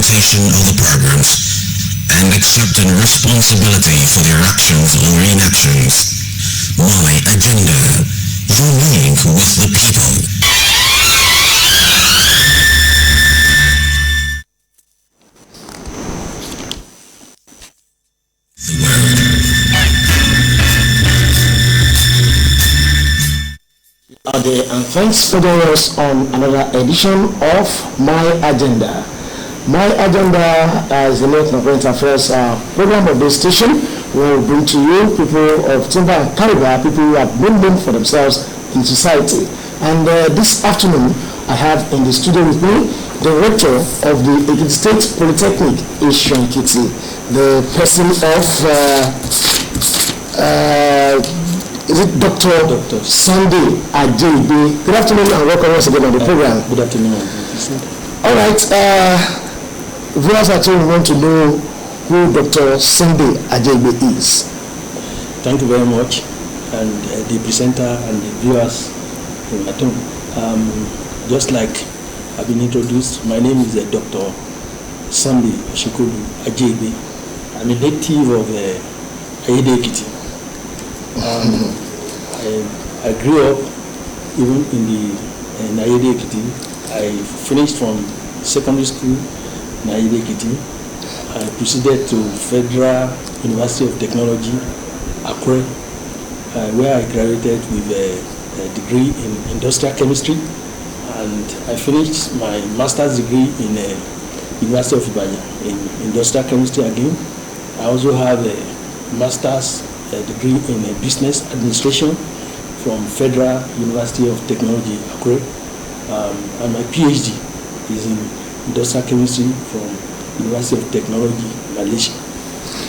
implementation of the programs and accepting responsibility for their actions or inactions. My agenda, your link with the people. And thanks for joining us on another edition of My Agenda. My Agenda is the North Current Affairs program of this station, where we bring to you people of Timber and Caliber, people who have been for themselves in society. And this afternoon, I have in the studio with me the Rector of the Ekiti State Polytechnic, Isan, Ekiti, the person of is it Dr. Sunday Ajeigbe. Good afternoon and welcome once again on the program. Good afternoon. All right, viewers at home want to know who Dr. Sunday Ajeigbe is. Thank you very much, and the presenter and the viewers at home. Just like I've been introduced, my name is Dr. Sunday Ajeigbe. I'm a native of Ekiti. I grew up even in Ekiti. I finished from secondary school in Ekiti. I proceeded to Federal University of Technology, Akure, where I graduated with a degree in industrial chemistry, and I finished my master's degree in University of Ibadan in industrial chemistry again. I also have a master's degree in business administration from Federal University of Technology, Akure, and my PhD is in industrial chemistry from University of Technology, Malaysia.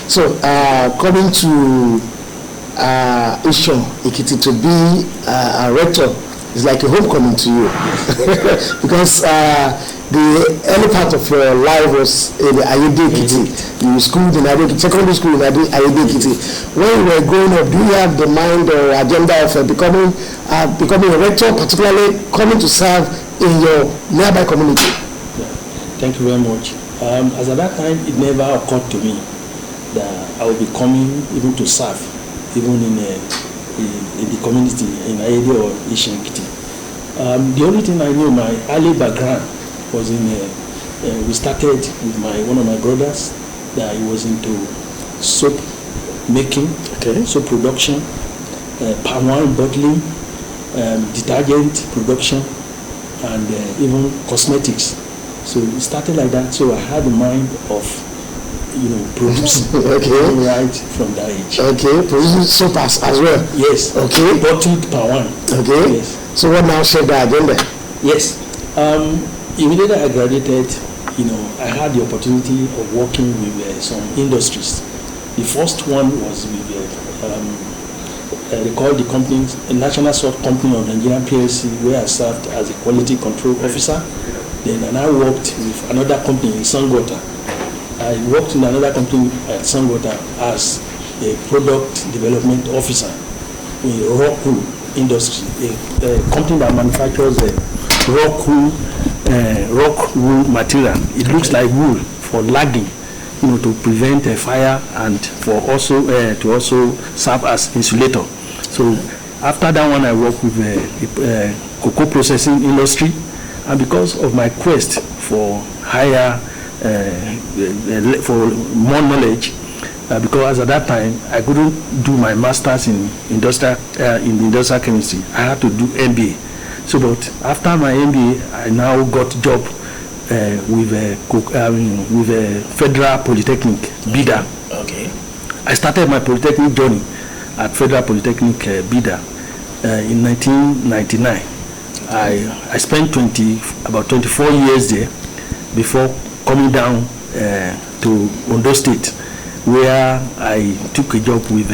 So, according to Isan, Ekiti, to be a rector is like a homecoming to you, because the early part of your life was in Ajeigbe. You schooled in Ajeigbe, secondary school in Ajeigbe. When you were growing up, do you have the mind or agenda of becoming a rector, particularly coming to serve in your nearby community? Yeah. Thank you very much. As at that time, it never occurred to me that I would be coming even to serve, even in the community in Ajeigbe or Isan, Ekiti. The only thing I knew, my early background was in, we started with one of my brothers that he was into soap making, soap production, palm wine bottling, detergent production, and even cosmetics. So it started like that. So I had the mind of, producing right from that age. Okay, producing soap as well. Yes. Okay. Bottled palm wine. Okay. Yes. So what now shaped the agenda? Yes. Immediately I graduated, I had the opportunity of working with some industries. The first one was with they call the company a National Salt Company of Nigeria PLC, where I served as a quality control officer. Then I worked with another company in Sangota. I worked in another company at Sangota as a product development officer in rock wool industry, a company that manufactures rock wool material. It looks like wool for lagging, to prevent a fire and for also to also serve as insulator. So after that one, I worked with cocoa processing industry, and because of my quest for higher, for more knowledge, because at that time I couldn't do my masters in industrial chemistry. I had to do MBA. So, but after my MBA, I now got job with a Federal Polytechnic, Bida. Okay. I started my polytechnic journey at Federal Polytechnic, Bida, in 1999. I spent about 24 years there before coming down to Ondo State, where I took a job with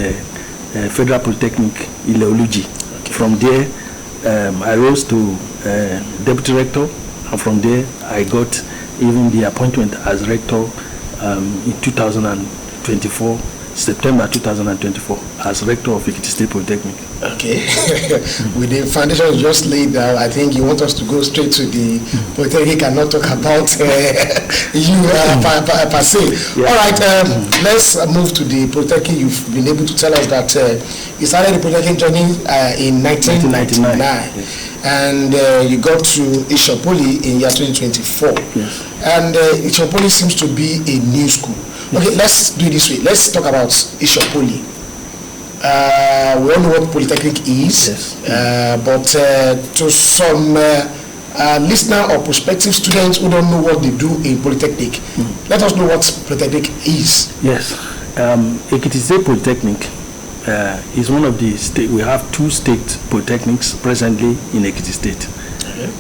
Federal Polytechnic, Ileoluji. Okay. From there, I rose to Deputy Rector, and from there I got even the appointment as Rector in 2024 September 2024 as Rector of Ekiti State Polytechnic. Okay. With the foundation just laid down, I think you want us to go straight to the Polytechnic and not talk about you per se. Yeah. All right, let's move to the Polytechnic. You've been able to tell us that you started the Polytechnic journey in 1999. Yes. And you got to Isan Poly in year 2024. Yes. And Isan Poly seems to be a new school. Okay, let's do it this way. Let's talk about Isan Poly. We all know what Polytechnic is, yes. But to some listener or prospective students who don't know what they do in Polytechnic, let us know what Polytechnic is. Yes, Ekiti State Polytechnic is one of the state. We have 2 state polytechnics presently in Ekiti State. Okay.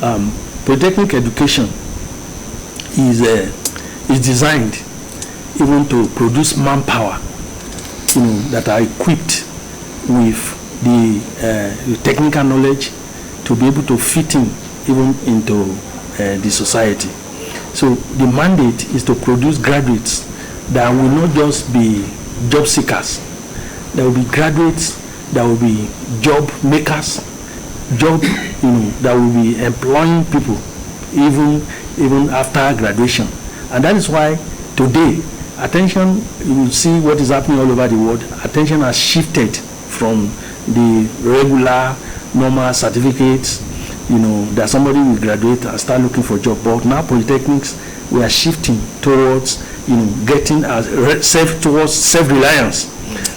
Polytechnic education is designed even to produce manpower, that are equipped with the technical knowledge to be able to fit in even into the society. So the mandate is to produce graduates that will not just be job seekers. There will be graduates that will be job makers, that will be employing people even after graduation. And that is why today, attention, you will see what is happening all over the world. Attention has shifted from the regular, normal certificates, that somebody will graduate and start looking for a job. But now polytechnics, we are shifting towards, getting towards self-reliance,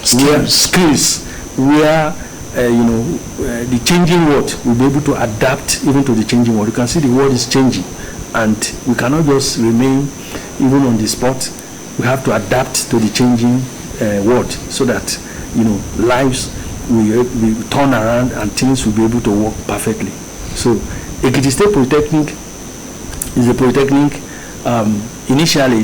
skills, where the changing world will be able to adapt even to the changing world. You can see the world is changing, and we cannot just remain even on the spot. We have to adapt to the changing world so that lives will turn around and things will be able to work perfectly. So Ekiti State Polytechnic is a polytechnic. Initially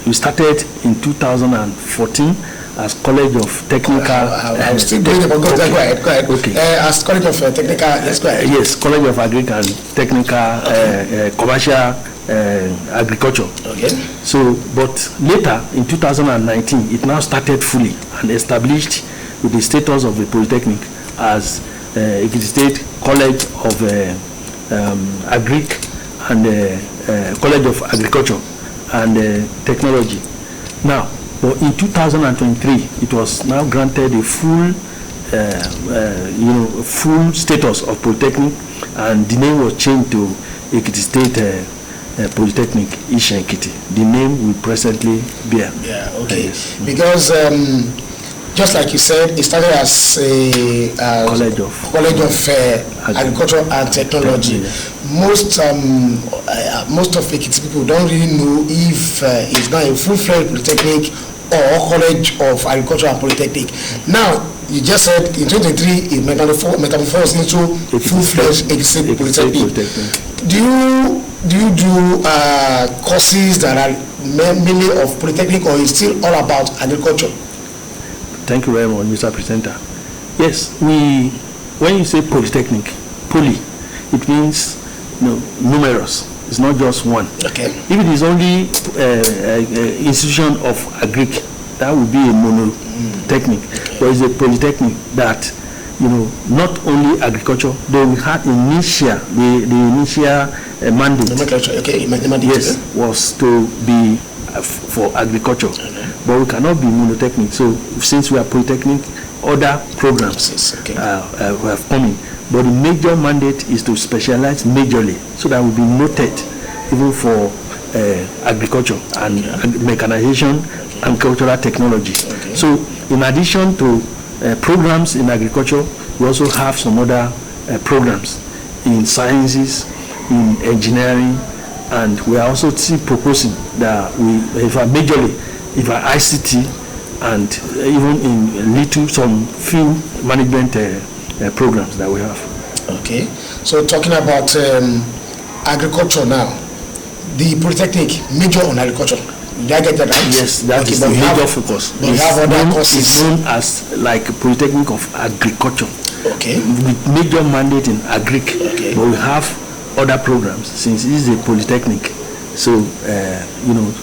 we started in 2014 as College of Technical. I'm still going about go ahead. Okay. As College of Technical, let's go ahead. Yes, College of Agric and Technical, Commercial Agriculture. Okay. So, but later in 2019, it now started fully and established with the status of a polytechnic as Ekiti State College of Agric and College of Agriculture and Technology. Now, but in 2023, it was now granted a full, full status of polytechnic, and the name was changed to Ekiti State Polytechnic Isan Ekiti. The name we presently bear. Yeah, okay. Yes. Because just like you said, it started as a College of Agriculture and Technology. Yeah. Most of Ekiti people don't really know if it's not a full-fledged polytechnic or College of Agriculture and Polytechnic. Now, you just said in 2023 it metamorphosed into full-fledged Ekiti Polytechnic. Do you do courses that are mainly of Polytechnic, or is still all about agriculture? Thank you very much, Mr. Presenter. Yes, when you say Polytechnic, poly, it means numerous. It's not just one. Okay. If it is only institution of agric, that would be a monotechnic. Okay. But it's a polytechnic that not only agriculture, though we had the initial mandate. Okay. Yes, was to be for agriculture. Okay. But we cannot be monotechnic. So since we are polytechnic, other programs have come in. But the major mandate is to specialize majorly, so that will be noted even for agriculture and mechanization and cultural technology. Okay. So in addition to programs in agriculture, we also have some other programs in sciences, in engineering, and we are also still proposing that if ICT, and even in some few management programs that we have. Okay, so talking about agriculture now, the Polytechnic major on agriculture. Did I get that right? Yes, that is the major focus. But we have other courses. It's known as like Polytechnic of Agriculture. Okay. With major mandate in agric. Okay. But we have other programs since it is a polytechnic So,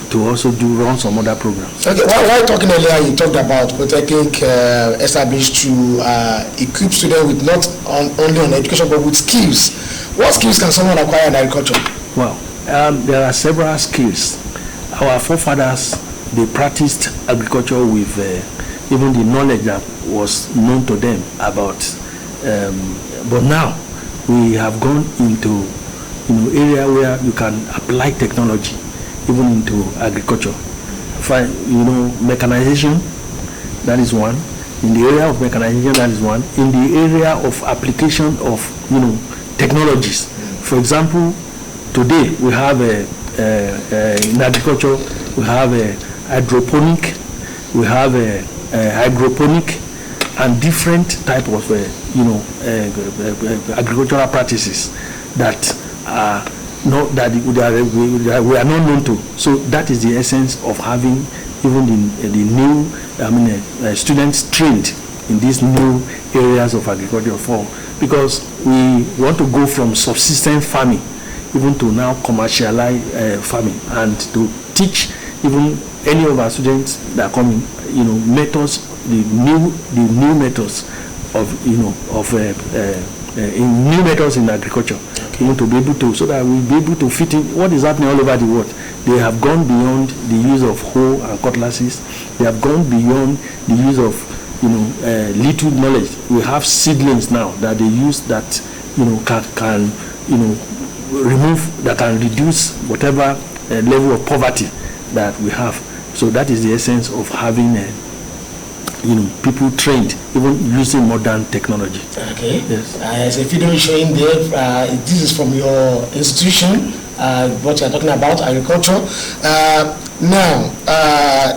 to also run some other programs. Okay, while talking earlier, you talked about Polytechnic established to equip students with not only on education but with skills. What skills can someone acquire in agriculture? Well, there are several skills. Our forefathers, they practiced agriculture with even the knowledge that was known to them about. But now we have gone into area where you can apply technology even into agriculture. Mechanization, that is one. In the area of mechanization, that is one. In the area of application of technologies. For example, today we have in agriculture we have a hydroponic, we have a hydroponic, and different type of agricultural practices that are not that we are not known to. So that is the essence of having even the new students trained in these new areas of agriculture because we want to go from subsistence farming even to now commercialize farming, and to teach even any of our students that are coming methods, the new methods of in new methods in agriculture. Okay. To be able to, so that we'll be able to fit in what is happening all over the world. They have gone beyond the use of hoe and cutlasses. They have gone beyond the use of little knowledge. We have seedlings now that they use that can remove, that can reduce whatever level of poverty that we have. So that is the essence of having people trained, even using modern technology. Okay. Yes. As a video showing there, this is from your institution, what you are talking about, agriculture. Now,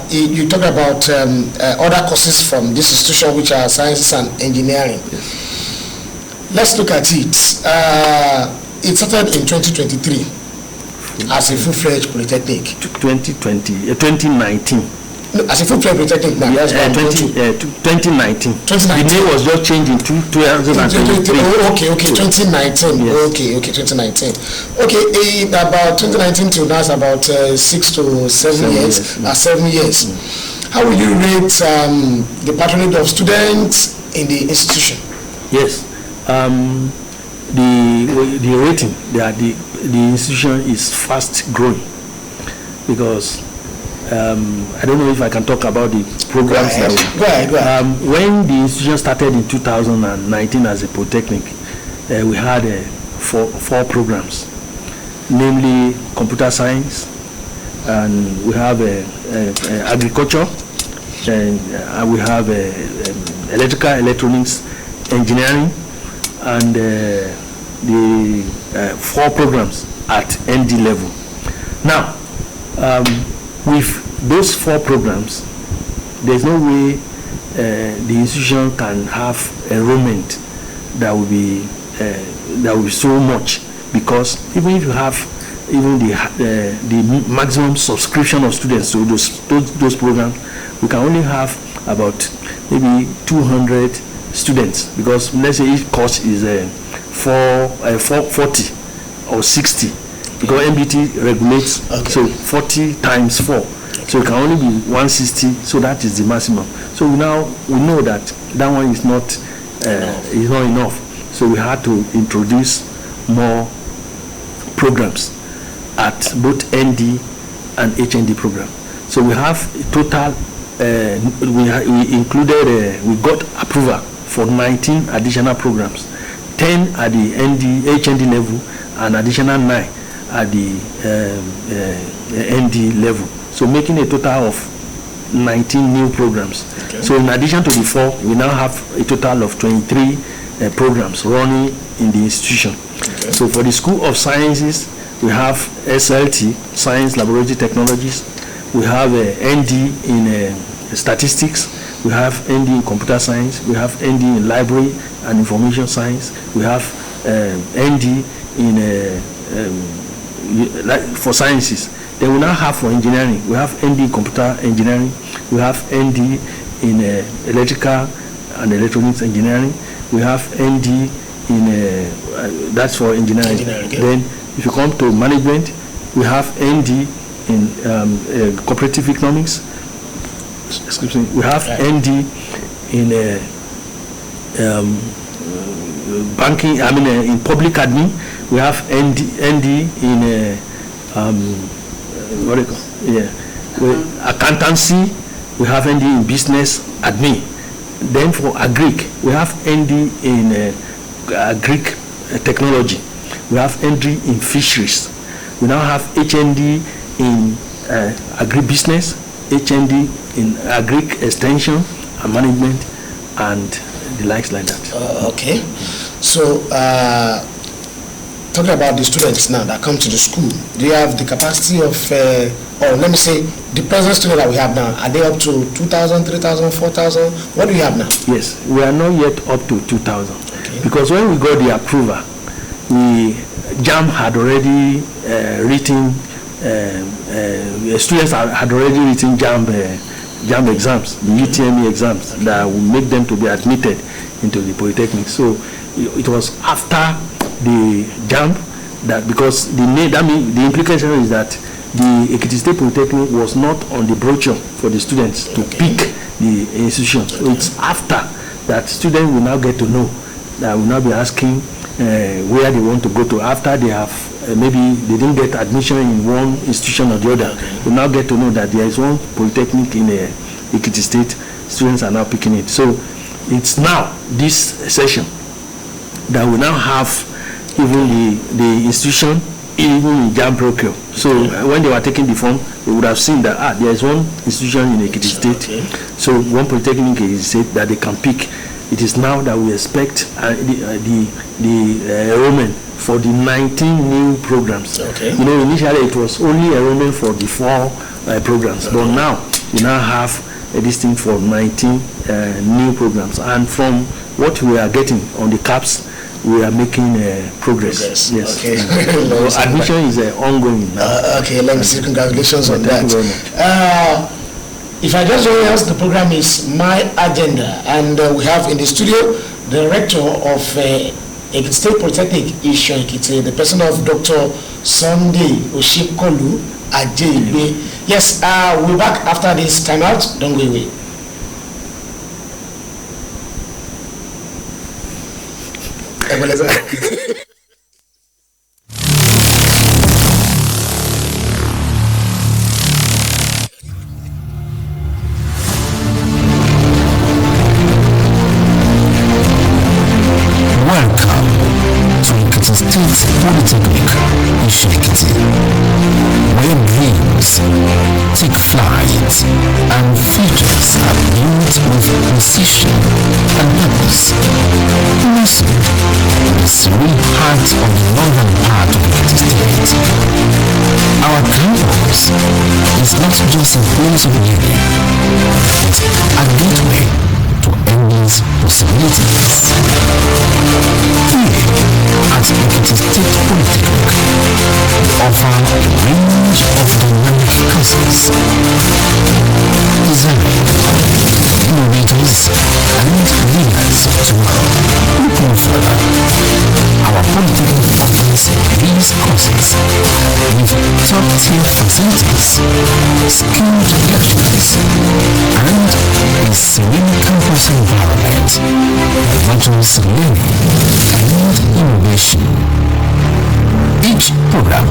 you talk about other courses from this institution, which are sciences and engineering. Yes. Let's look at it. It started in 2023 as a full-fledged polytechnic. 2019. No, as a full-fledged polytechnic now. 2019. 2019. The name was just changed in 2023. Okay, 2019. Yes. Okay, 2019. Okay, about 2019 to now is about 6 to 7 years. 7 years. How will you rate the patronage of students in the institution? Yes. The rating, the institution is fast growing because I don't know if I can talk about the programs. Go ahead. When the institution started in 2019 as a Polytechnic, we had four programs, namely computer science, and we have agriculture, and we have electrical electronics engineering, and the four programs at ND level. Now, with those four programs, there's no way the institution can have enrollment that will be so much, because even if you have even the maximum subscription of students to those programs, we can only have about maybe 200 students, because let's say each course is 440 or 60, because MBT regulates. Okay. So 40 times 4, so it can only be 160. So that is the maximum. So now we know that one is not enough. So we had to introduce more programs at both ND and HND program. So we have a total. We got approval for 19 additional programs, 10 at the HND level, and additional 9 at the ND level. So making a total of 19 new programs. Okay. So in addition to the 4, we now have a total of 23 programs running in the institution. Okay. So for the School of Sciences, we have SLT, Science Laboratory Technologies. We have ND in Statistics. We have ND in Computer Science. We have ND in Library and Information Science. We have ND in for Sciences. Then we now have for Engineering. We have ND in Computer Engineering. We have ND in Electrical and Electronics Engineering. We have ND in that's for engineering. Okay. Then if you come to management, we have ND in cooperative economics. Excuse me. We have ND in banking. I mean, in public admin. We have ND in what do you call? Yeah, accountancy. We have ND in business admin. Then for agric, we have ND in agric technology. We have ND in fisheries. We now have HND in agribusiness, HND in agric extension and management, and the likes like that. Okay. So, talking about the students now that come to the school, do you have the capacity of, or let me say, the present student that we have now, are they up to 2,000, 3,000, 4,000? What do you have now? Yes, we are not yet up to 2,000. Okay. Because when we got the approval, JAM had already written, students had already written JAM exams, the UTME exams, that will make them to be admitted into the Polytechnic. So it was after the JAM that, because the implication is that the Ekiti State Polytechnic was not on the brochure for the students to pick the institution. So it's after that students will now get to know, that will now be asking where they want to go to after they have maybe they didn't get admission in one institution or the other. We now get to know that there is one Polytechnic in Ekiti State. Students are now picking it. So it's now this session that we now have even the institution even in JAM procure. So when they were taking the form, they would have seen that there is one institution in Ekiti State. So one Polytechnic is said that they can pick. It is now that we expect the enrollment for the 19 new programs. You know, initially it was only enrollment for the 4 programs, but now we now have this thing for 19 new programs. And from what we are getting on the caps, we are making progress. Yes. Okay. Admission is ongoing now. Okay, let me say congratulations on that. Thank you very much. If I just join us, the program is My Agenda, and we have in the studio the rector of Ekiti State Polytechnic, Isan, Ekiti, the person of Dr. Sunday Oshikolu Ajeigbe. Yes, we'll be back after this timeout. Don't go away. Polytechnic, Ekiti, where dreams take flight and futures are built with precision and purpose. Listen, the serene heart of the northern part of Ekiti State. Our campus is not just a place of learning, it's a gateway to endless possibilities. Here at Ekiti State Polytechnic, we offer a range of dynamic courses designed innovators and leaders of tomorrow. Look no further. Our Polytechnic offers these courses with top-tier facilities, skilled lecturers, and a serene campus environment that nurtures learning and innovation. Each program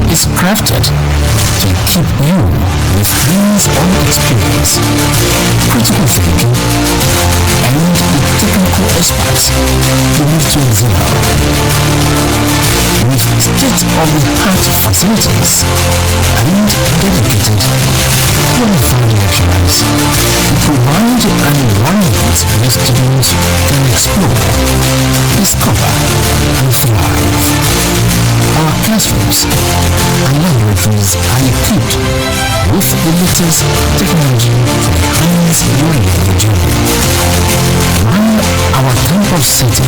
is crafted to keep you with hands-on experience, critical thinking, and the technical experts to move to excel. With state-of-the-art facilities and dedicated qualified lecturers, we provide an environment where students can explore, discover, and thrive. Our classrooms and laboratories are equipped with the latest technology to enhance your learning journey. While our campus setting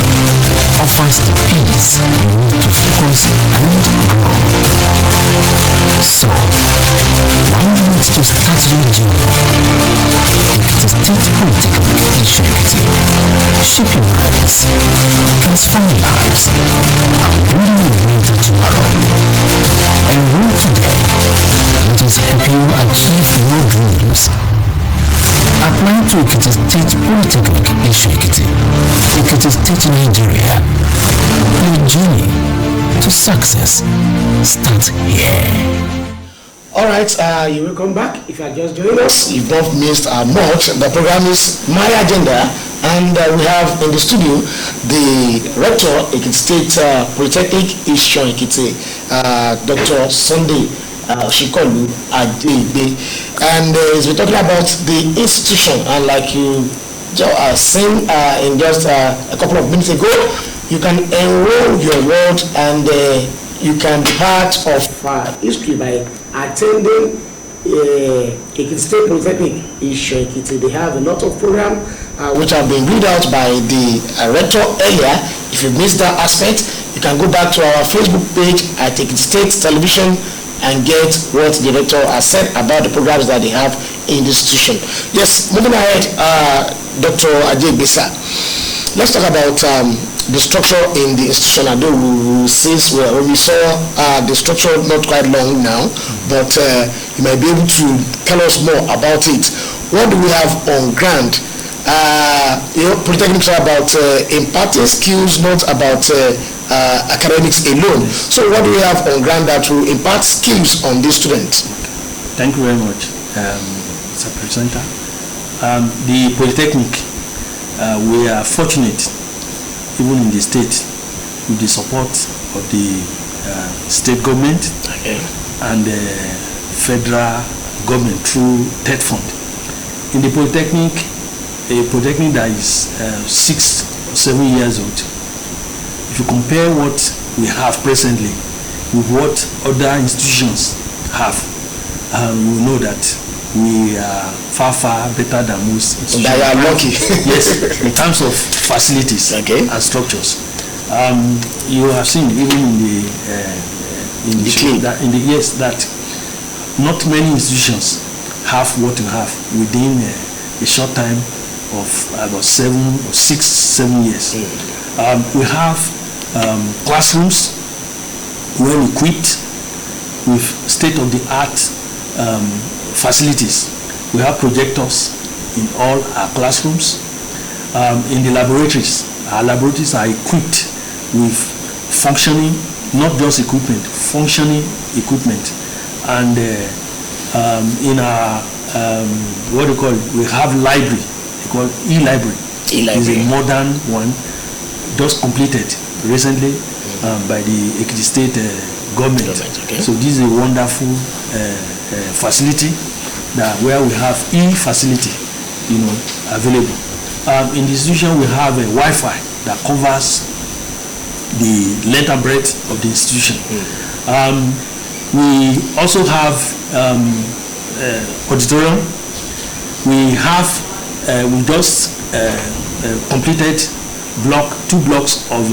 offers the peace you need to focus and grow. So, why not to start your journey? Ekiti State Polytechnic, Isan, Ekiti. Shape your minds, transform lives, and building a better tomorrow. Enroll State Polytechnic in Ekiti, Ekiti State, Nigeria. Your journey to success starts here. Alright, you will come back. If you are just joining us, you've not missed much. The program is My Agenda, and we have in the studio the Rector, Ekiti State Polytechnic, Isan Ekiti, Dr. Sunday Shikolu Ajeigbe, and he's been talking about the institution, and like you saying in just a couple of minutes ago, you can enroll your ward and you can be part of history by attending Ekiti State Polytechnic in Ekiti. They have a lot of programs which have been read out by the Rector earlier. If you missed that aspect, you can go back to our Facebook page at Ekiti State Television and get what the Rector has said about the programs that they have in the institution. Yes, moving ahead, Dr. Ajeigbe, let's talk about the structure in the institution. I know since when we saw the structure not quite long now, but you might be able to tell us more about it. What do we have on ground? Polytechnics are about imparting skills, not about academics alone. So what do we have on ground that will impart skills on these students? Thank you very much, Mr. Presenter. The Polytechnic, we are fortunate, even in the state, with the support of the state government and the federal government through TED Fund. In the Polytechnic, a Polytechnic that is 6 or 7 years old, if you compare what we have presently with what other institutions have, we know that we are far better than most institutions. They are lucky. Yes, in terms of facilities and structures. You have seen even in the yes that not many institutions have what you have within a short time of about 7 or 6-7 years. We have classrooms well equipped with state-of-the-art facilities. We have projectors in all our classrooms. In the laboratories, our laboratories are equipped with functioning, not just equipment, functioning equipment. And in our what do you call it? We have library, called e-library. It's a modern one, just completed recently by the Ekiti State government. So this is a wonderful facility where we have e-facility, available. In the institution, we have a Wi-Fi that covers the length and breadth of the institution. We also have auditorium. We have we just completed 2 blocks of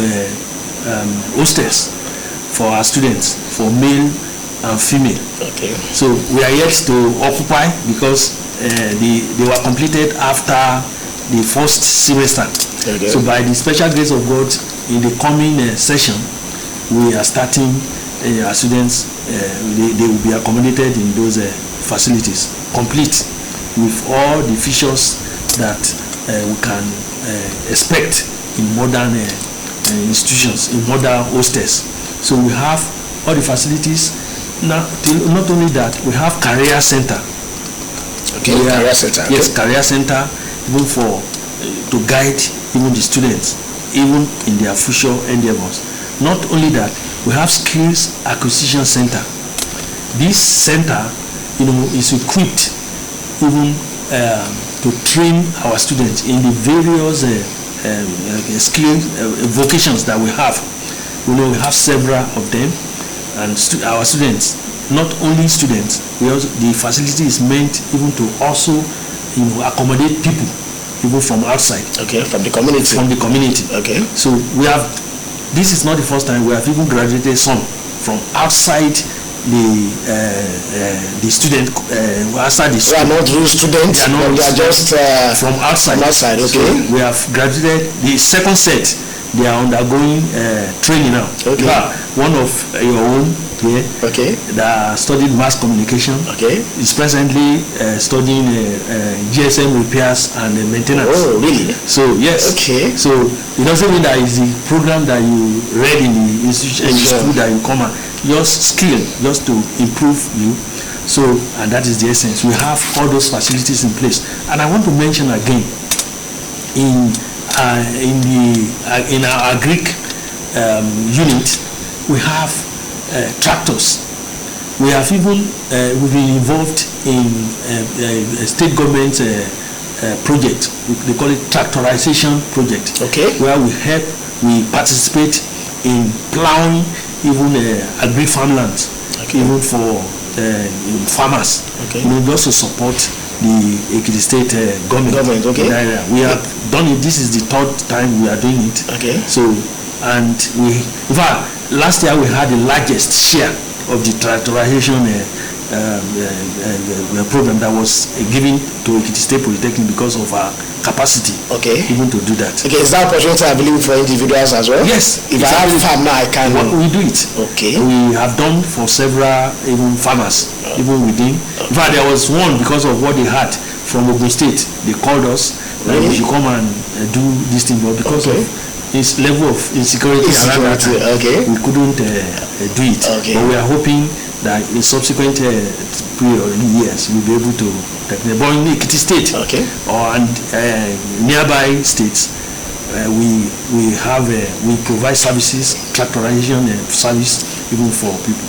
hostels for our students, for male and female. So we are yet to occupy because they were completed after the first semester. So by the special grace of God, in the coming session, we are starting our students. They will be accommodated in those facilities, complete with all the features that we can expect in modern institutions, in modern hostels. So we have all the facilities. Now, not only that, we have career center. Career center. Yes, career center, even to guide even the students, even in their future endeavors. Not only that, we have skills acquisition center. This center, is equipped even to train our students in the various skills, vocations that we have. We have several of them, and our students, not only students, the facility is meant even to also accommodate people from outside. From the community. From the community. So this is not the first time we have even graduated some from outside the student, outside the school. They are not real students, they are just from outside. So we have graduated. The second set they are undergoing training now. Okay. One of your own here, that studied mass communication, is presently studying GSM repairs and maintenance. Oh, really? So yes. Okay. So it doesn't mean that it's the program that you read in the institution, in the school, that you come and just skill, just to improve you. So, and that is the essence. We have all those facilities in place. And I want to mention again, in our Greek unit, we have tractors. We have even we've been involved in a state government project. They call it tractorization project. Where we participate in plowing even agri farmlands, even for farmers. Just to support the Ekiti State government. We have done it. This is the third time we are doing it. So, and in fact, last year we had the largest share of the tractorization program that was given to Ekiti State Polytechnic because of our capacity, even to do that. Is that opportunity available for individuals as well? Yes. If I have a farm now, I can. We do it. We have done for several even farmers, even within. In fact, there was one because of what they had from Ogun State. They called us that we should come and do this thing, but because of its level of insecurity around that time, we couldn't do it. But we are hoping that in subsequent years we'll be able to. But in Ekiti State and nearby states, we provide services, tractorization service even for people.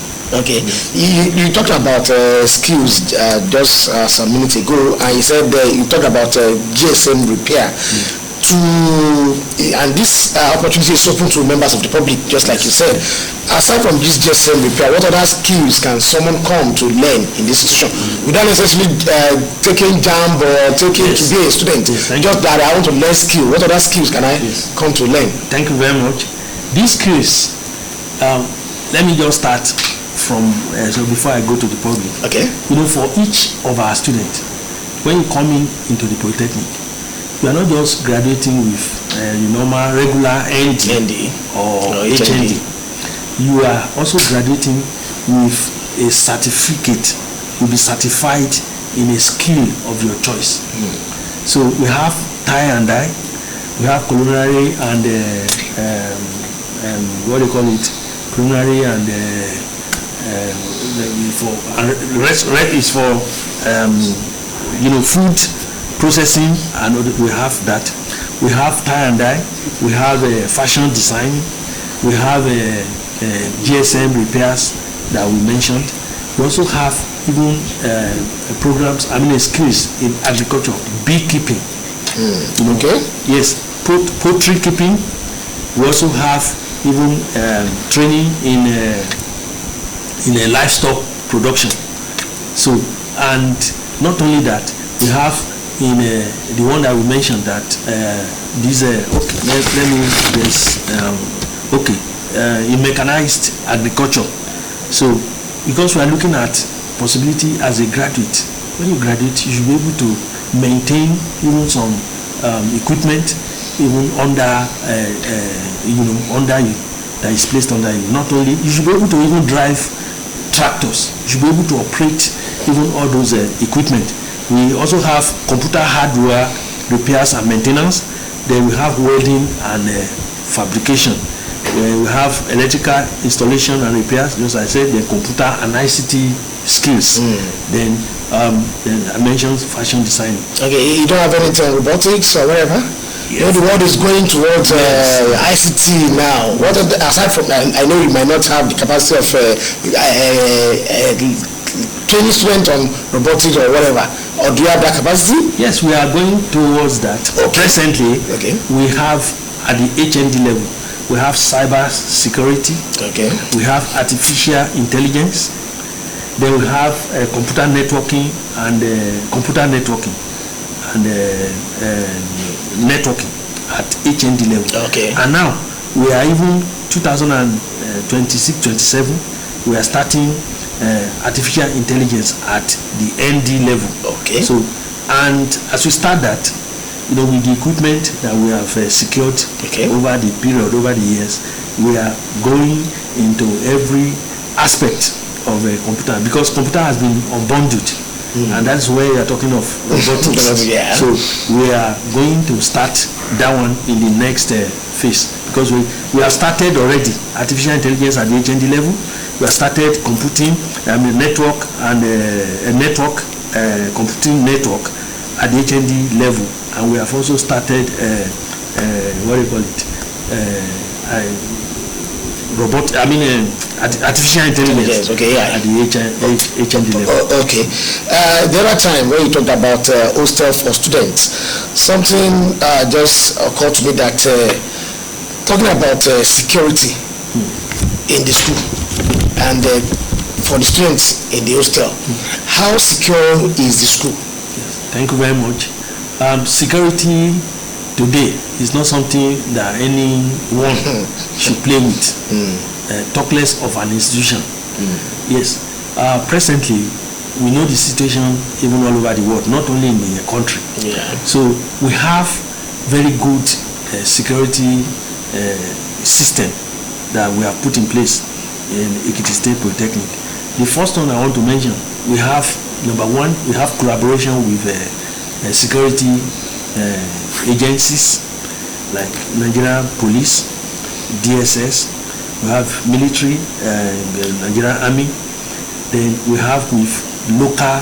You talked about skills just some minutes ago, and you said you talked about GSM repair. And this opportunity is open to members of the public, just like you said. Aside from this GSM repair, what other skills can someone come to learn in this institution without necessarily taking JAMB or taking to be a student? Just that I want to learn skill. What other skills can I come to learn? Thank you very much. These skills, let me just start from so before I go to the public. For each of our students, when you come into the Polytechnic, you are not just graduating with normal regular ND or HND. You are also graduating with a certificate. You'll be certified in a skill of your choice. So we have tie and dye, we have culinary and what do you call it? Culinary and red is for food processing, and we have that. We have tie and dye, we have fashion design, we have GSM repairs that we mentioned. We also have even programs, skills in agriculture, beekeeping. Yes, poultry keeping. We also have even training in livestock production. So, and not only that, we have in the one that we mentioned that in mechanized agriculture. So because we are looking at possibility as a graduate, when you graduate you should be able to maintain even some equipment even under under you, that is placed under you. Not only, you should be able to even drive tractors, you should be able to operate even all those equipment. We also have computer hardware repairs and maintenance. Then we have welding and fabrication. We have electrical installation and repairs, just as I said, the computer and ICT skills. Then I mentioned fashion designing. You don't have anything robotics or whatever? The world is going towards ICT now. What aside from that, I know you might not have the capacity of training student on robotics or whatever, or do you have that capacity? Yes, we are going towards that. Presently, we have at the HND level, we have cyber security. We have artificial intelligence. Then we have computer networking and networking at HND level. And now we are even 2026-27. We are starting artificial intelligence at the ND level. So, and as we start that, with the equipment that we have secured over the period, over the years, we are going into every aspect of a computer, because computer has been unbundled. And that's where you're talking of robotics. So we are going to start that one in the next phase, because we have started already artificial intelligence at the HND level. We have started computing network and a network computing network at the HND level, and we have also started what do you call it, artificial intelligence at the HND level. Okay. The other time when you talked about hostel for students, something just occurred to me that talking about security in the school and for the students in the hostel, how secure is the school? Yes. Thank you very much. Security today is not something that anyone should play with. Talk less of an institution. Yes. Presently, we know the situation even all over the world, not only in the country. So we have very good security system that we have put in place in Ekiti State Polytechnic. The first one I want to mention, we have, number one, we have collaboration with security agencies like Nigerian Police, DSS, we have military, Nigerian Army, then we have with local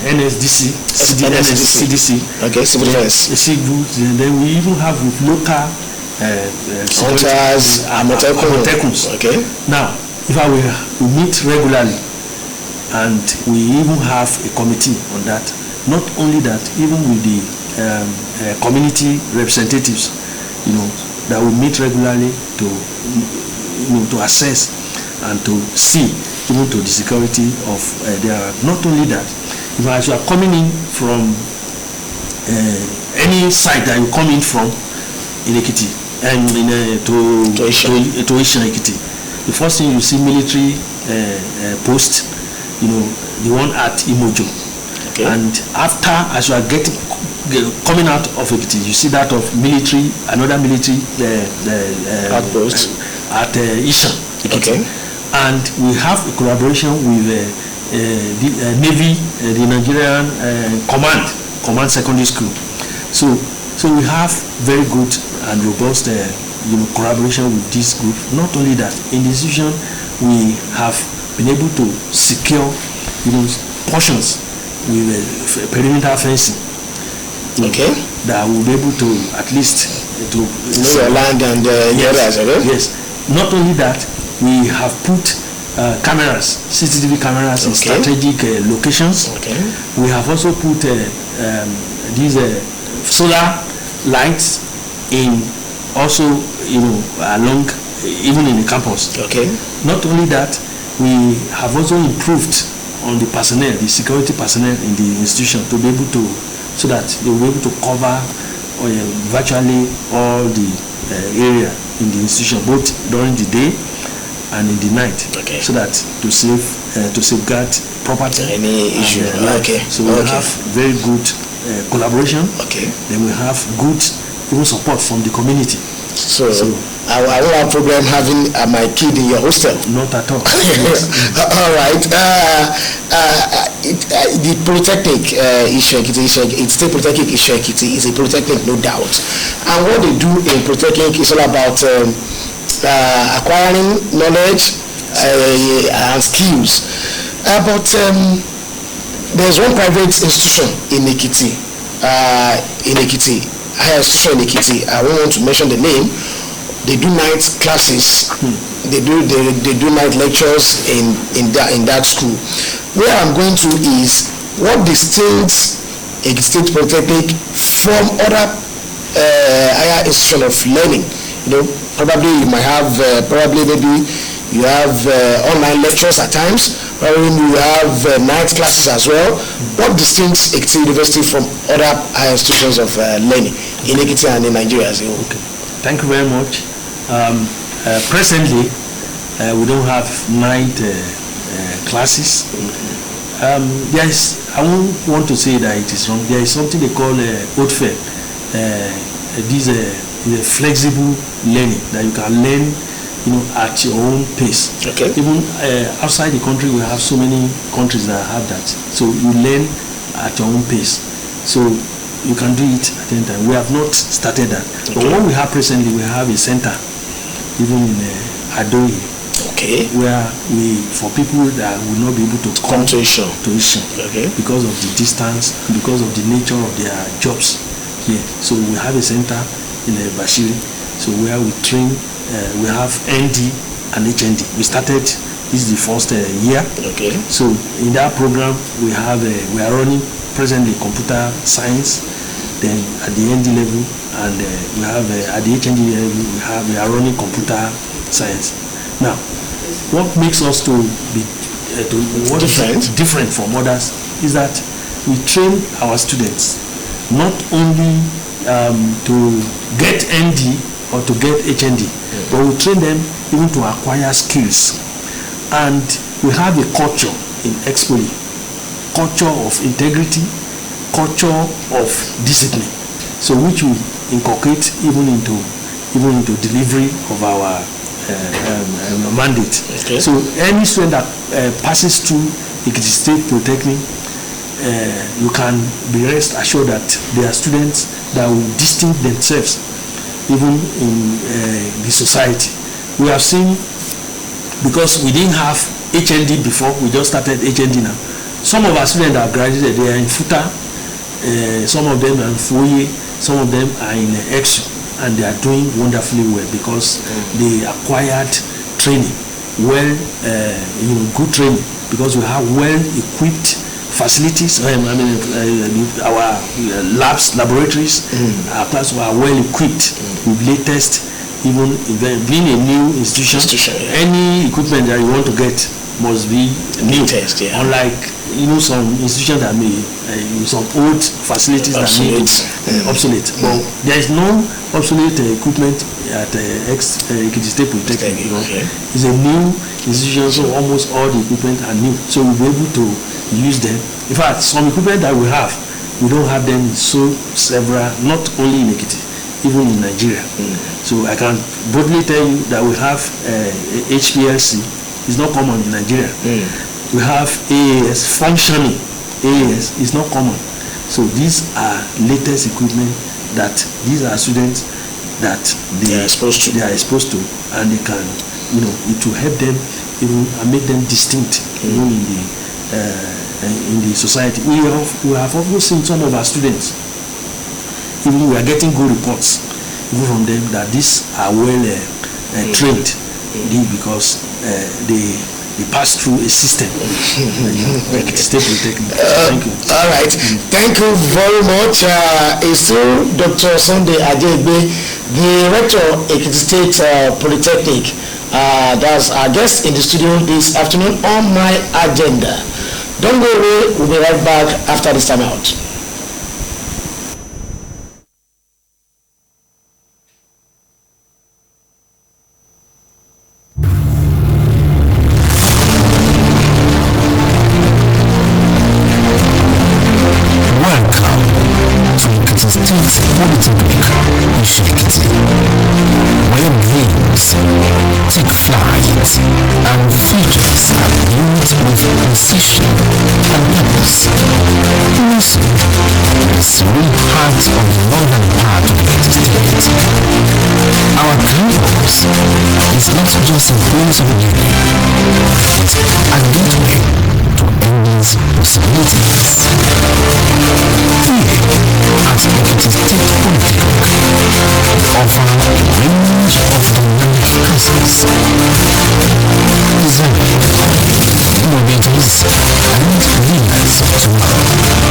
NSDC, CDC, civil defense. Then we even have with local hunters, Amotekun. Now, if we meet regularly, and we even have a committee on that. Not only that, even with the community representatives, that we meet regularly to assess and to see even to the security of their. Not only that, if as you are coming in from any site that you come in from in Ekiti and to Isan Ekiti, the first thing you see military post, the one at Imojo. And after, as you are coming out of Ekiti, you see that of military, another military outpost at Isan Ekiti. And we have a collaboration with the Navy, the Nigerian Command Secondary School. So we have very good and robust collaboration with this group. Not only that, in the institution we have been able to secure portions with perimeter fencing. That will be able to at least to your land and yes. Yes. Not only that, we have put cameras, CCTV cameras in strategic locations. We have also put these solar lights in also along even in the campus. Not only that, we have also improved on the personnel, the security personnel in the institution, to be able to, so that they will be able to cover virtually all the area in the institution, both during the day and in the night, so that to safeguard property, any issue. So we have very good collaboration. Then we have good even support from the community. So I won't have problem having my kid in your hostel. Not at all. All right. The Polytechnic Isan Ekiti, it's State Polytechnic Isan Ekiti is a polytechnic, no doubt. And what they do in Polytechnic is all about acquiring knowledge and skills. But there's one private institution in Ekiti, higher institution in Ekiti. I won't want to mention the name. They do night classes. They do night lectures in that school. Where I'm going to is what distinguishes Ekiti State Polytechnic from other higher institution of learning. Probably you might have maybe you have online lectures at times. Probably you have night classes as well. What distinguishes Ekiti University from other higher institutions of learning in Ekiti and in Nigeria as a whole? Thank you very much. Presently, we don't have night classes. There is, I won't want to say that it is wrong. There is something they call haute fait. This is a flexible learning that you can learn, at your own pace. Okay. Even outside the country, we have so many countries that have that. So you learn at your own pace. So you can do it at any time. We have not started that. Okay. But what we have presently, we have a center, even in Ajeigbe. Okay. Where for people that will not be able to come to Isan. Okay. Because of the distance, because of the nature of their jobs here. So we have a center in Bashiri, so where we train, we have ND and HND. We started, this is the first year. Okay. So in that program, we are running presently computer science, then at the ND level, and we have at the HND level, we are running computer science. Now, what makes us to be different from others is that we train our students not only to get ND or to get HND, but we train them even to acquire skills. And we have a culture in Expo, culture of integrity, culture of discipline, so which we inculcate even into delivery of our mandate. Okay. So any student that passes through Ekiti State Polytechnic, you can be rest assured that they are students that will distinguish themselves even in the society. We have seen, because we didn't have HND before, we just started HND now. Some of our students that have graduated, they are in FUTA, some of them are in FOIE, some of them are in EXU, and they are doing wonderfully well because they acquired training, good training, because we have well-equipped facilities. Our labs, laboratories, our classes are well-equipped with latest, even being a new institution, any equipment that you want to get must be new. Test, yeah. Unlike some institutions that may some old facilities obsolete. that may be obsolete. But there is no obsolete equipment at Ekiti State Polytechnic. Okay. It's a new institution, so almost all the equipment are new. So we'll be able to use them. In fact, some equipment that we don't have them several, not only in Ekiti, even in Nigeria. So I can boldly tell you that we have HPLC. It's not common in Nigeria. We have AAS functioning. AAS is not common. So these are latest equipment that these are students that they are exposed to, and they can, it will help them even and make them distinct even in the society. We have also seen some of our students, even we are getting good reports even from them that these are well trained, because they pass through a system. Thank you. All right. Thank you very much. It's still Dr. Sunday Ajeigbe, the Rector of Ekiti State Polytechnic. That's our guest in the studio this afternoon on my agenda. Don't go away. We'll be right back after this time out. Polytechnic in Ekiti, where dreams take flight and futures are built with precision and purpose. Listen, the serene heart of the northern part of the state. Our campus is not just a place of learning, but a gateway to endless possibilities. Here, at Ekiti State Polytechnic, we offer a range of dynamic courses, design, innovators, and leaders of tomorrow.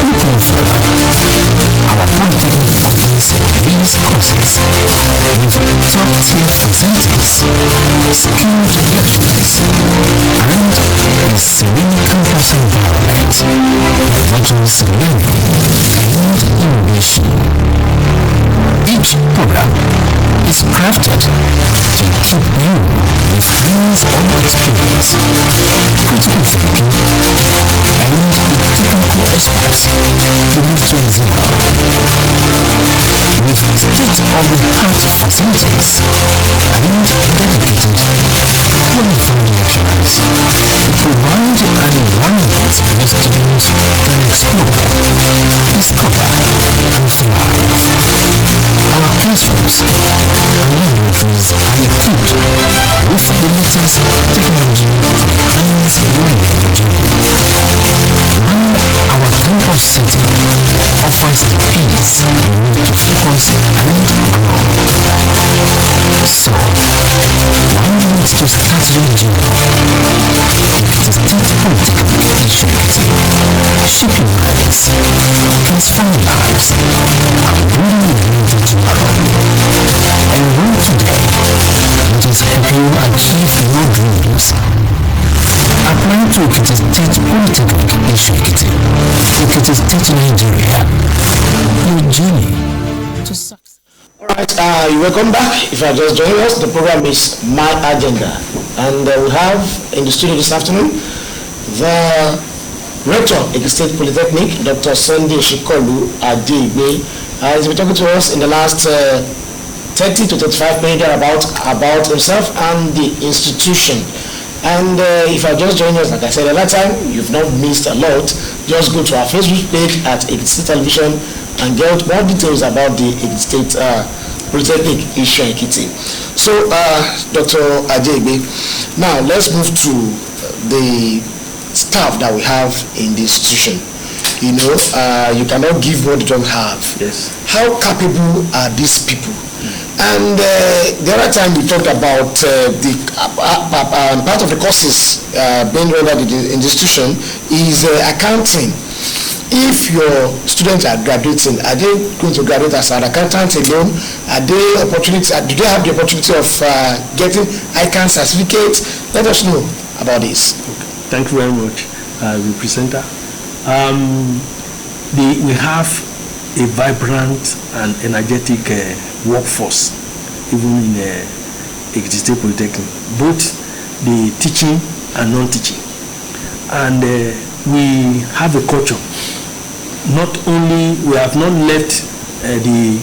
Look no further. Our Polytechnic offers these courses with top-tier facilities, skilled lecturers, and a serene campus environment that nurtures learning and innovation. Each program is crafted to keep you with hands-on experience, critical thinking, and with state-of-the-art facilities and dedicated qualified lecturers who provide an environment where students can explore, discover, and thrive. Our classrooms and laboratories are equipped with the latest technology for advanced learning and our campus setting offers the peace you need to focus and grow. So, why not to start your journey? Ekiti State Polytechnic Ekiti, shaping minds, transforming lives, and building a better tomorrow. Enroll today. Let us help you achieve your dreams. Apply to Ekiti State Polytechnic Ekiti, Ekiti State Nigeria. Your journey to success. Alright, you're welcome back. If you are just joining us, the program is My Agenda. And we have in the studio this afternoon the Rector of Ekiti State Polytechnic, Dr. Sunday Shikolu Ajeigbe. He's been talking to us in the last 30 to 35 minutes about himself and the institution. And if you are just joining us, like I said at that time, you've not missed a lot. Just go to our Facebook page at Ekiti State Television and get more details about the Ekiti State Polytechnic issue in Ekiti. So, Dr. Ajeigbe, now let's move to the staff that we have in the institution. You know, you cannot give what you don't have. Yes. How capable are these people? And the other time we talked about the part of the courses being rendered in the institution is accounting. If your students are graduating, are they going to graduate as an accountant alone? Do they have the opportunity of getting ICANN certificates? Let us know about this. Okay. Thank you very much, the presenter. We have a vibrant and energetic workforce, even in Ekiti State Polytechnic, both the teaching and non-teaching. And we have a culture. Not only we have not left the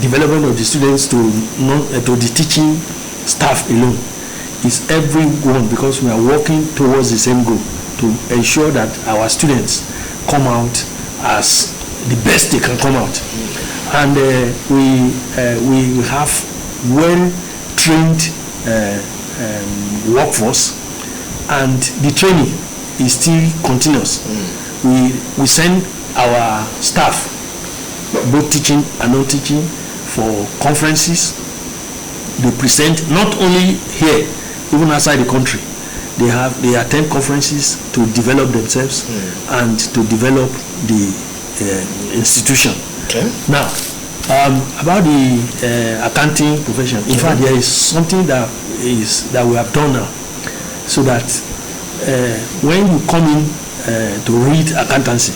development of the students to the teaching staff alone. It's everyone, because we are working towards the same goal to ensure that our students come out as the best they can come out. And we have well-trained workforce, and the training is still continuous. We send our staff, both teaching and non-teaching, for conferences. They present not only here, even outside the country. They attend conferences to develop themselves and to develop the institution. Okay. Now, about the accounting profession, in fact, there is something that we have done now, so that when you come in to read accountancy,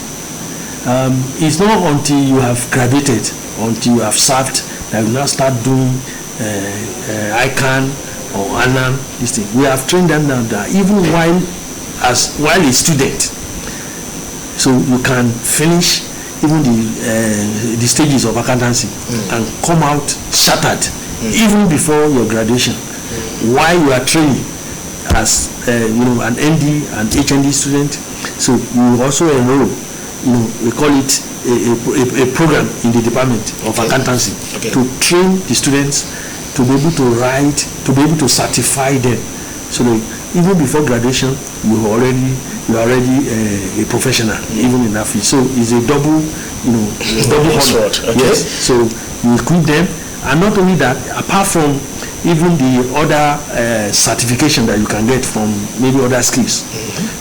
it's not until you have graduated, until you have served, that you now start doing ICANN or ANAM. This thing we have trained them now that even while a student, so you can finish even the stages of accountancy and come out shattered even before your graduation, while you are training as an ND and HND student. So you also enroll, we call it a program in the department of accountancy to train the students to be able to write, to be able to certify them, so that even before graduation you are already a professional even in that field. So it's a double honor. Yes. So you equip them, and not only that, apart from even the other certification that you can get from maybe other skills.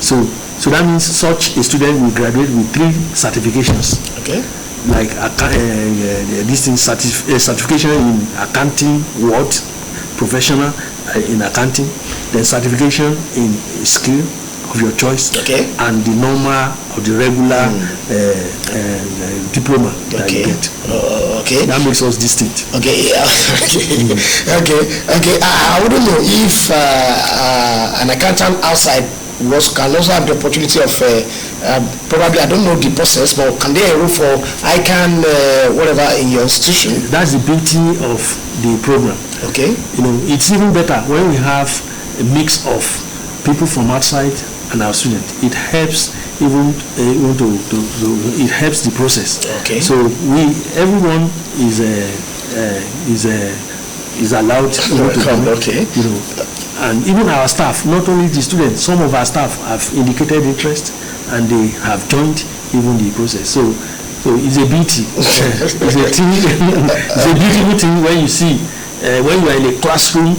So that means such a student will graduate with 3 certifications. Okay. Like this thing, certification in accounting, professional in accounting, then certification in a skill of your choice, and the normal or the regular diploma that you get. That makes us distinct. I wouldn't know if an accountant outside can also have the opportunity of probably, I don't know the process, but can they enroll for ICANN whatever in your institution? That's the beauty of the program. Okay. It's even better when we have a mix of people from outside and our students. It helps even it helps the process. Okay. So everyone is allowed to come. Okay. And even our staff, not only the students, some of our staff have indicated interest and they have joined even the process. So it's a beauty. It's a beautiful thing when you see when you are in a classroom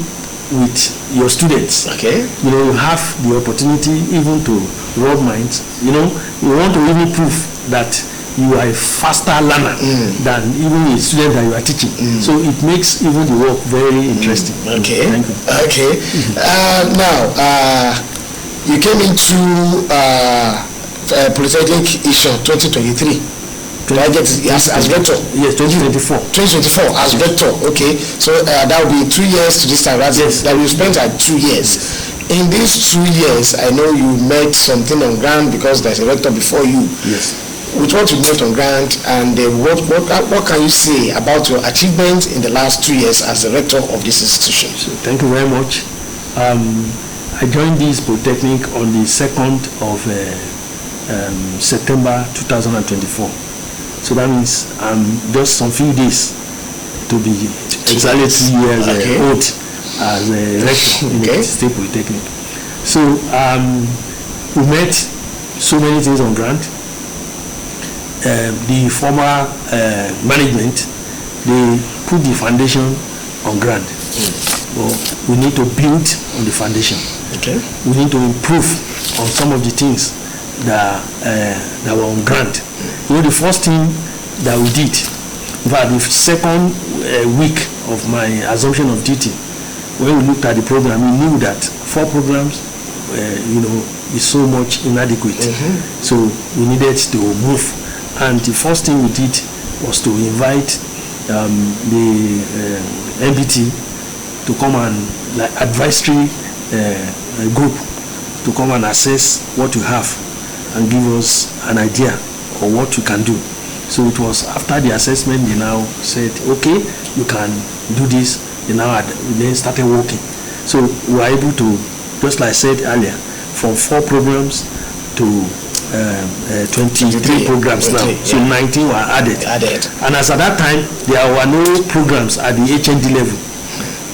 with your students. Okay. You have the opportunity even to rub minds. You want to really prove that you are a faster learner than even a student that you are teaching. So it makes even the work very interesting. Okay. Thank you. Okay. Now, you came into Polytechnic Isan 2023. As Rector? Yes, 2024. 2024 as Rector. Okay. So that will be 2 years to this time. Yes. That you spent at 2 years. In these 2 years, I know you met something on ground because there's a Rector before you. Yes. With what you met on ground, and what can you say about your achievements in the last 2 years as the Rector of this institution? So, thank you very much. I joined this Polytechnic on the 2nd of September 2024. So that means just some few days to be exactly 2 years old as a Rector in the State Polytechnic. So we met so many things on ground. The former management, they put the foundation on ground. Well, we need to build on the foundation. Okay. We need to improve on some of the things that were on ground. The first thing that we did, in fact, the second week of my assumption of duty, when we looked at the program, we knew that 4 programs, is so much inadequate. So we needed to move. And the first thing we did was to invite the MBT to come and advisory group to come and assess what we have and give us an idea of what we can do. So it was after the assessment they now said, okay, you can do this. They now then started working. So we were able to, just like I said earlier, from 4 programs to 23 programs now. So 19 were added. And as at that time, there were no programs at the HND level.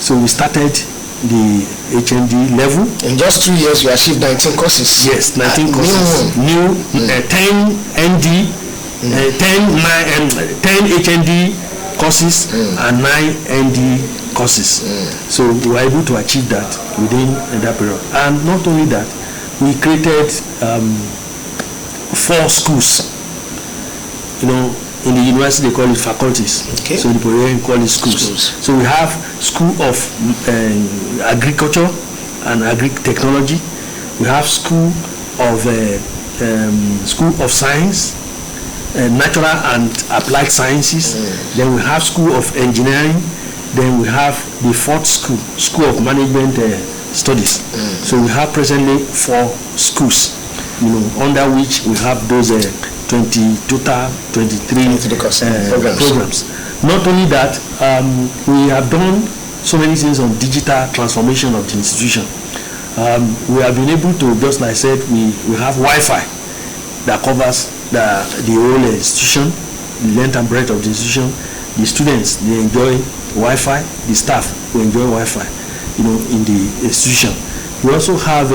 So we started the HND level. In just 2 years, you achieved 19 courses. Yes, 19 courses. New 10 ND, 10 HND courses and 9 ND courses. So we were able to achieve that within that period. And not only that, we created 4 schools. In the university they call it faculties. Okay. So the Polytechnic call it schools. So we have School of Agriculture and Agri-Technology. We have School of Science, Natural and Applied Sciences. Then we have School of Engineering. Then we have the 4th School of Management Studies. So we have presently 4 schools, under which we have those 23 programs. Not only that, we have done so many things on digital transformation of the institution. We have been able to, just like I said, we have Wi-Fi that covers the whole institution, the length and breadth of the institution. The students, they enjoy Wi-Fi. The staff will enjoy Wi-Fi, in the institution. We also have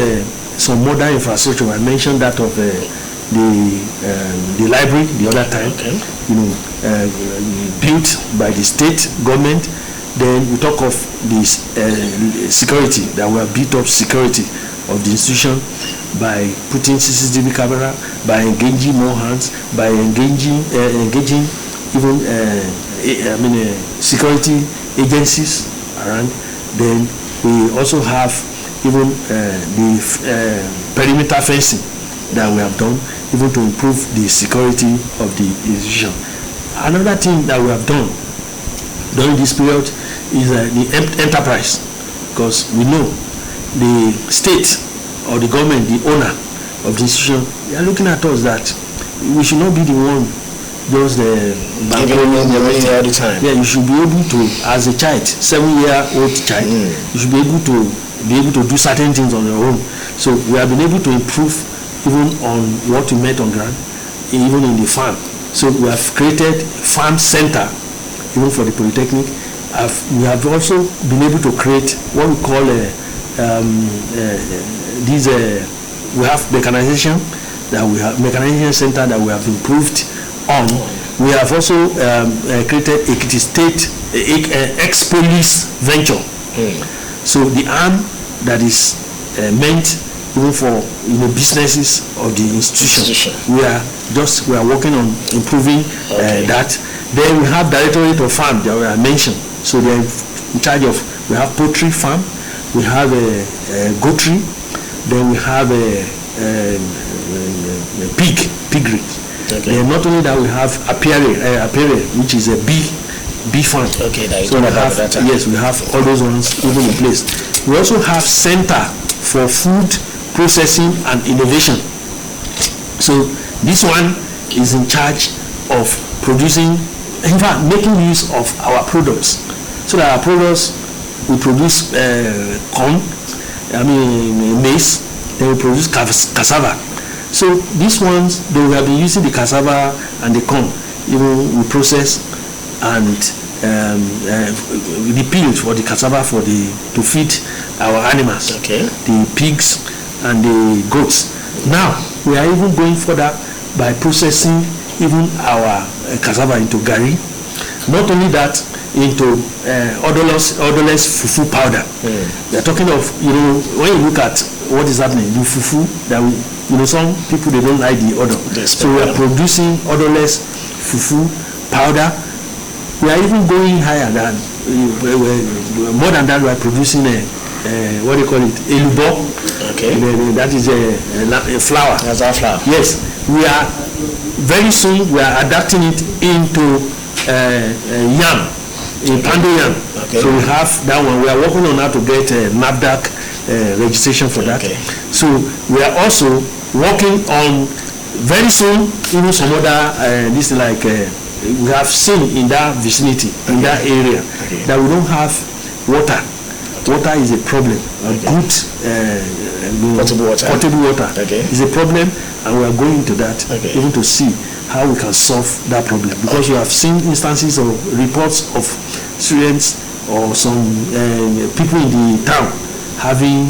some modern infrastructure. I mentioned that of the library the other time, built by the state government. Then we talk of the security, that we have built up security of the institution by putting CCTV camera, by engaging more hands, by engaging even security agencies around. Then we also have even the perimeter fencing that we have done, even to improve the security of the institution. Another thing that we have done during this period is the enterprise, because we know the state or the government, the owner of the institution, they are looking at us that we should not be the one just giving money all the time. Yeah, you should be able to, as a child, 7-year-old child, you should be able to do certain things on your own. So we have been able to improve even on what we met on ground, even in the farm. So we have created farm center even for the Polytechnic. We have also been able to create what we call we have mechanization center that we have improved on. We have also created Ekiti State ex-police venture. So the arm that is meant even for businesses of the institution. We are working on improving that. Then we have Directorate of Farm that we are mentioned. So they are in charge of. We have poultry farm, we have a goatry, then we have a piggery. Then not only that, we have apiary, which is a bee farm. Okay, that is so we have that. Yes, we have all those ones even in place. We also have center for food processing and innovation. So this one is in charge of producing, in fact, making use of our products, so that our products will produce corn, maize, then we produce cassava. So these ones, they will be using the cassava and the corn, we process and the peels for the cassava to feed our animals, the pigs and the goats. Now we are even going further by processing even our cassava into gari. Not only that, into odorless fufu powder. We are talking of, when you look at what is happening, the fufu that some people, they don't like the odor. So we are producing odorless fufu powder. We are even going higher than, more than that, we are producing what do you call it? Elubo. That is a flour. That's our flour. Yes. We are, very soon, we are adapting it into yam, pando yam. So we have that one. We are working on how to get NAFDAC registration for that. So we are also working on, very soon, even some other, we have seen in that vicinity, in that area, that we don't have water. Water is a problem. Good potable water is a problem, and we are going into that even to see how we can solve that problem. Because we have seen instances of reports of students or some people in the town having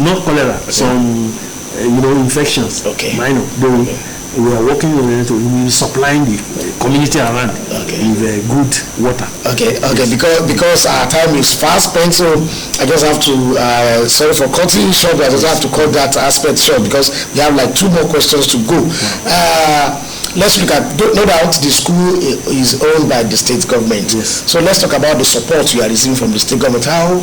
not cholera, some infections, minor. We are working on it to supplying the community around with good water. Because our time is fast spent, so I just have to sorry for cutting short, but I just have to cut that aspect short because we have like 2 more questions to go. Let's look at, no doubt the school is owned by the state government. Yes. So let's talk about the support you are receiving from the state government. How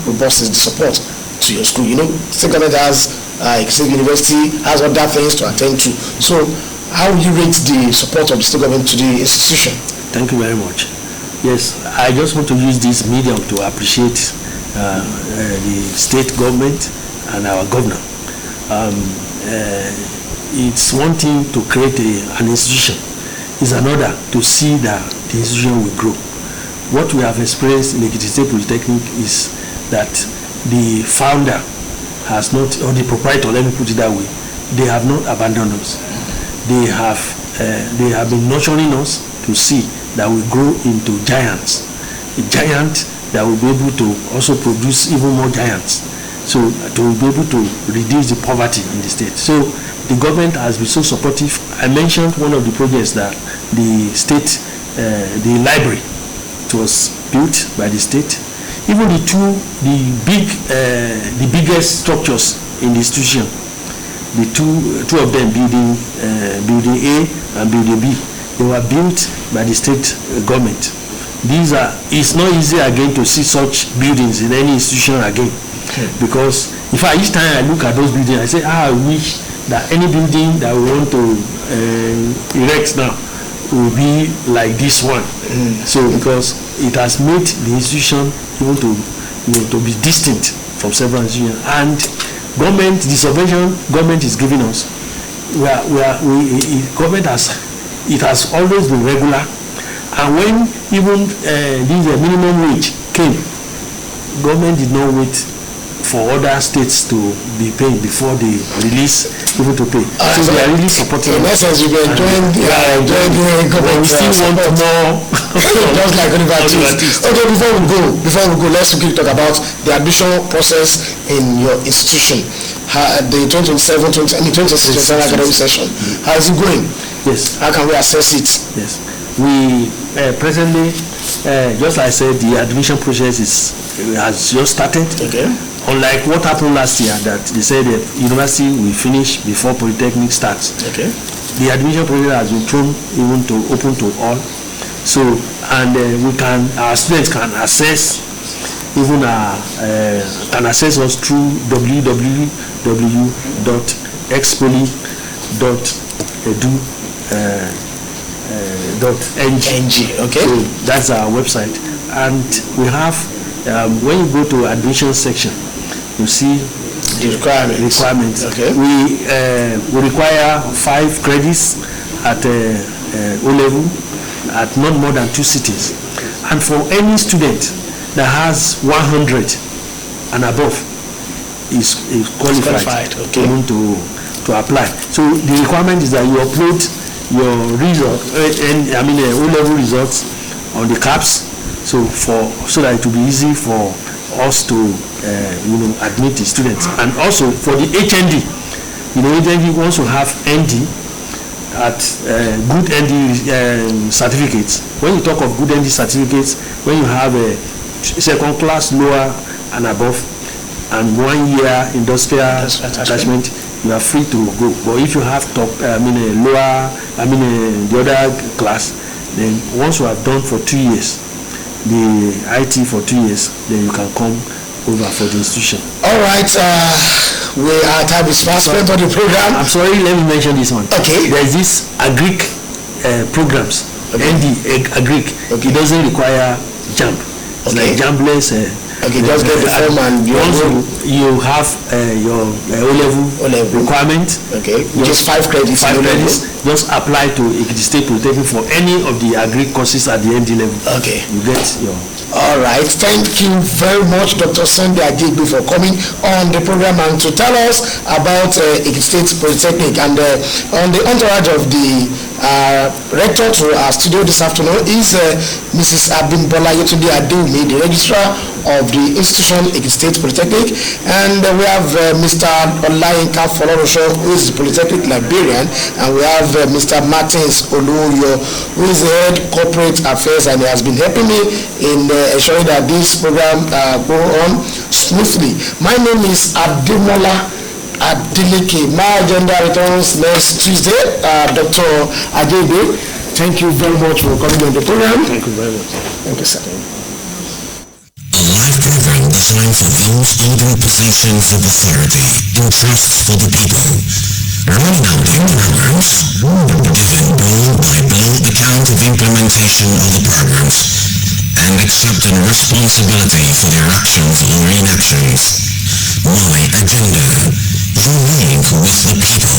robust is the support to your school? State government has Ekiti University, has other things to attend to. So how will you rate the support of the state government to the institution? Thank you very much. Yes, I just want to use this medium to appreciate the state government and our governor. It's one thing to create an institution. It's another to see that the institution will grow. What we have experienced in Ekiti State Polytechnic is that the founder has not, or the proprietor, let me put it that way, they have not abandoned us. They have been nurturing us to see that we grow into giants. A giant that will be able to also produce even more giants. So to be able to reduce the poverty in the state. So the government has been so supportive. I mentioned one of the projects that the state, the library, it was built by the state. Even the biggest structures in the institution, the two of them, building A and building B, they were built by the state government. It's not easy again to see such buildings in any institution again, because in fact each time I look at those buildings, I say, I wish that any building that we want to erect now will be like this one. So because it has made the institution even to be distinct from several institutions, and government, the subvention government is giving us, government has always been regular, and when even this minimum wage came, government did not wait for other states to be paying before they release people to pay. So they are really supporting. In essence, you've been enjoying the government. We still want more. Just like universities. Okay, before we go, let's quickly talk about the admission process in your institution. The 2026 academic session. How is it going? Yes. How can we assess it? Yes. We presently, just like I said, the admission process has just started. Okay. Unlike what happened last year, that they said the university will finish before Polytechnic starts. Okay. The admission process has been thrown even to open to all. So, and our students can access us through www.expoly.edu.ng. Okay. So that's our website, and we have when you go to admission section, you see the requirements. Okay. We require 5 credits at O level at not more than 2 sittings, and for any student that has 100 and above is qualified okay, to apply. So the requirement is that you upload your result O level results on the CAPS, so that it will be easy for us to admit the students. And also for the HND, HND wants to have ND at good ND certificates. When you talk of good ND certificates, when you have a second class, lower and above, and 1 year industrial attachment, you are free to go. But if you have top, the other class, then once you have done for 2 years, the IT for 2 years, then you can come over for the institution. All right, our time is fast spent on the program. I'm sorry, let me mention this one. Okay. There's this agric programs. Okay. ND agric. Okay. It doesn't require JAMB. It's like JAMBless. Okay, just get the form and once you have your O-level requirement. Okay, which is 5 credits. 5 credits. Just apply to Ekiti State Polytechnic for any of the agri courses at the ND level. Okay. You get your. All right. Thank you very much, Dr. Sunday Ajeigbe, for coming on the program and to tell us about Ekiti State Polytechnic and on the entourage of the rector to our studio this afternoon is Mrs. Abimbola Yetunde Adeumi, the registrar of the institution Ekiti State Polytechnic, and we have Mr. Olayinka Folorosho, who is the Polytechnic librarian, and we have Mr. Martins Oluyo, who is the head corporate affairs, and he has been helping me in ensuring that this program go on smoothly. My name is Ademola Adeleke. My agenda returns next Tuesday. Dr. Ajeigbe, thank you very much for coming on the program. Thank you very much. Thank you, sir. A live program designed for those holding positions of authority and trust for the people. Running out in programs, giving blow-by-blow account of implementation of the programs, and accepting responsibility for their actions or inactions. My agenda, your link with the people.